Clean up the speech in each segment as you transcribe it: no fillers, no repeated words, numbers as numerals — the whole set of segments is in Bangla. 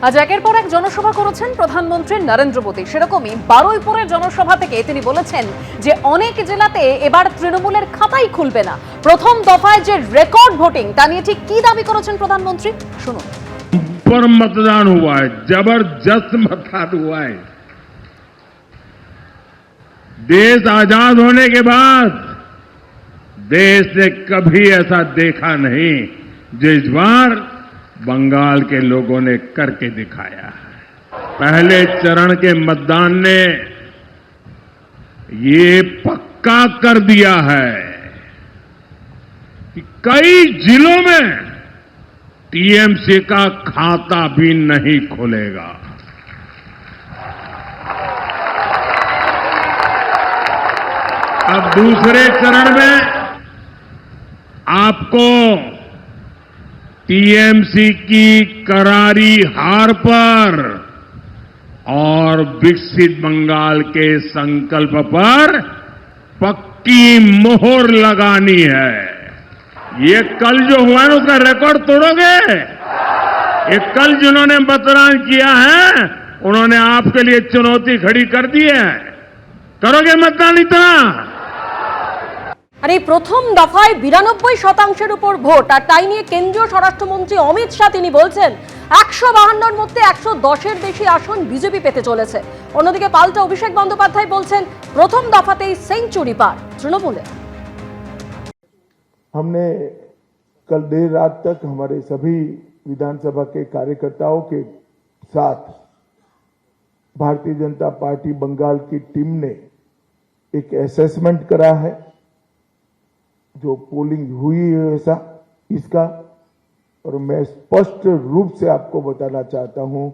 আজ একের পর এক জনসভা করেছেন প্রধানমন্ত্রী নরেন্দ্র মোদী। সেরকমই বারুইপুরের জনসভা থেকে তিনি বলেছেন যে অনেক জেলাতে এবার তৃণমূলের খাতাই খুলবে না। প্রথম দফায় যে রেকর্ড ভোটিং তা নিয়ে ঠিক কি দাবি করেছেন প্রধানমন্ত্রী, শুনুন। पर मतदान हुआ है, जबरदस्त मतदान हुआ है। देश आजाद होने के बाद देश ने कभी ऐसा देखा नहीं जो इस बार बंगाल के लोगों ने करके दिखाया है। पहले चरण के मतदान ने ये पक्का कर दिया है कि कई जिलों में टीएमसी का खाता भी नहीं खुलेगा। अब दूसरे चरण में आपको टीएमसी की करारी हार पर और विकसित बंगाल के संकल्प पर पक्की मोहर लगानी है। ये कल जो हुआ है उसका रिकॉर्ड तोड़ोगे? ये कल जिन्होंने मतदान किया है उन्होंने आपके लिए चुनौती खड़ी कर दी है। करोगे मतदान इतना? আর এই প্রথম দফায় 92% উপর ভোট, আর তাই নিয়ে কেন্দ্রীয় স্বরাষ্ট্রমন্ত্রী অমিত শাহ তিনি বলছেন 152-এর মধ্যে 110-এর বেশি আসন বিজেপি পেতে চলেছে। অন্যদিকে পাল্টা অভিষেক বন্দ্যোপাধ্যায় বলছেন প্রথম দফাতেই সেঞ্চুরি পার তৃণমূলে। हमने कल देर रात तक हमारे सभी विधानसभा के कार्यकर्ताओं के साथ भारतीय जनता पार्टी बंगाल की टीम ने एक असेसमेंट करा है, जो पोलिंग हुई है ऐसा इसका, और मैं स्पष्ट रूप से आपको बताना चाहता हूं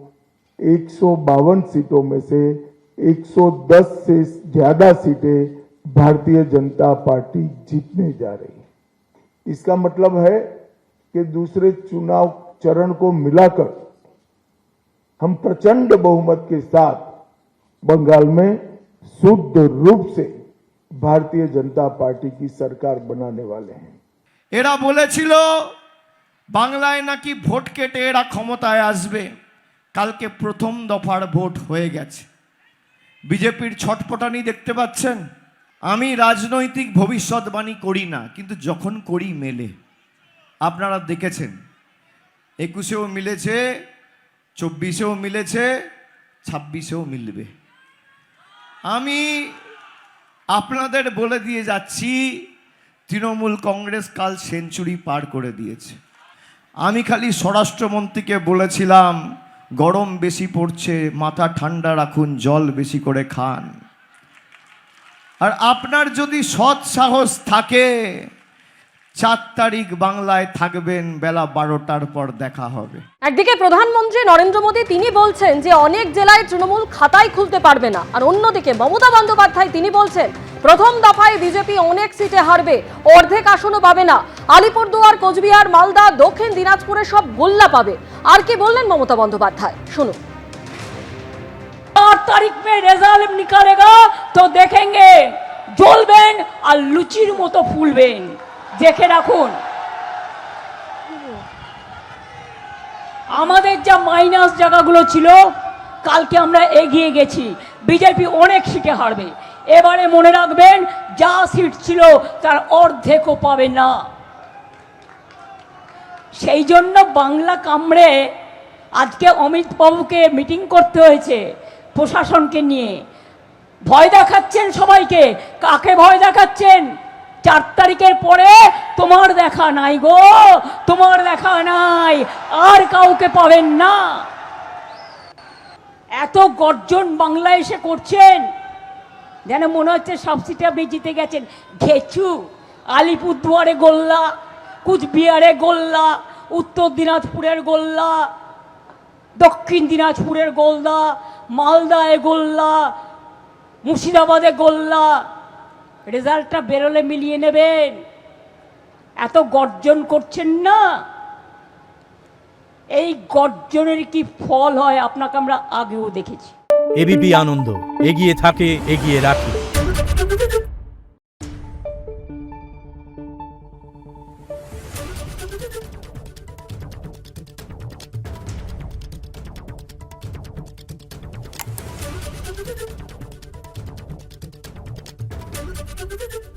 152 सीटों में से 110 से ज्यादा सीटें भारतीय जनता पार्टी जीतने जा रही है। इसका मतलब है कि दूसरे चुनाव चरण को मिलाकर हम प्रचंड बहुमत के साथ बंगाल में शुद्ध रूप से भारतीय जनता पार्टी की सरकार बनाने वाले हैं। এরা বলেছিল বাংলায় নাকি ভোট কেটে এরা ক্ষমতায় আসবে। কালকে প্রথম দফার ভোট হয়ে গেছে। বিজেপির ছটপটানি দেখতে পাচ্ছেন। আমি রাজনৈতিক ভবিষ্যৎবাণী করি না, কিন্তু যখন করি মেলে। আপনারা দেখেছেন 21-এও মিলেছে, 24-এও মিলেছে, 26-এও মিলবে। আমি আপনাদের বলে দিয়ে যাচ্ছি তৃণমূল কংগ্রেস কাল সেঞ্চুরি পার করে দিয়েছে। আমি খালি স্বরাষ্ট্রমন্ত্রীকে বলেছিলাম গরম বেশি পড়ছে, মাথা ঠান্ডা রাখুন, জল বেশি করে খান। আর আপনার যদি সৎ সাহস থাকে 4 তারিখ বাংলায় থাকবেন, বেলা 12টার পর দেখা হবে। একদিকে প্রধানমন্ত্রী নরেন্দ্র মোদী তিনি বলছেন যে অনেক জেলায় তৃণমূল খাতাই খুলতে পারবে না, আর অন্যদিকে মমতা বন্দ্যোপাধ্যায় তিনি বলছেন প্রথম দফায় বিজেপি অনেক সিটে হারবে, অর্ধেক আসনও পাবে না। আলিপুরদুয়ার, কোচবিহার, মালদা, দক্ষিণ দিনাজপুরে সব গোল্লা পাবে। আর কি বললেন মমতা বন্দ্যোপাধ্যায়, শুনুন। 8 तारीख में रिजल्ट निकालेगा तो देखेंगे জ্বলবেন আর লুচির মতো ফুলবেন, দেখে রাখুন। আমাদের যা মাইনাস জায়গাগুলো ছিল কালকে আমরা এগিয়ে গেছি, বিজেপি অনেক সিটে হারবে। এবারে মনে রাখবেন যা সিট ছিল তার অর্ধেকও পাবে না। সেই জন্য বাংলা কামড়ে আজকে অমিত বাবুকে মিটিং করতে হয়েছে প্রশাসনকে নিয়ে। ভয় দেখাচ্ছেন সবাইকে। কাকে ভয় দেখাচ্ছেন? 4 তারিখের পরে তোমার দেখা নাই গো, তোমার দেখা নাই, আর কাউকে পাবেন না। এত গর্জন বাংলায় এসে করছেন যেন মনে হচ্ছে সব সিটে আপনি জিতে গেছেন। ঘেচু। আলিপুরদুয়ারে গোল্লা, কুচবিহারে গোল্লা, উত্তর দিনাজপুরের গোল্লা, দক্ষিণ দিনাজপুরের গোল্লা, মালদায় গোল্লা, মুর্শিদাবাদে গোল্লা। রেজাল্টটা বেরোলে মিলিয়ে নেবেন। এত গর্জন করছেন না, এই গর্জনের কি ফল হয় আপনাকে আমরা আগেও দেখেছি। এবিপি আনন্দ এগিয়ে থাকে, এগিয়ে রাখে। Thank you.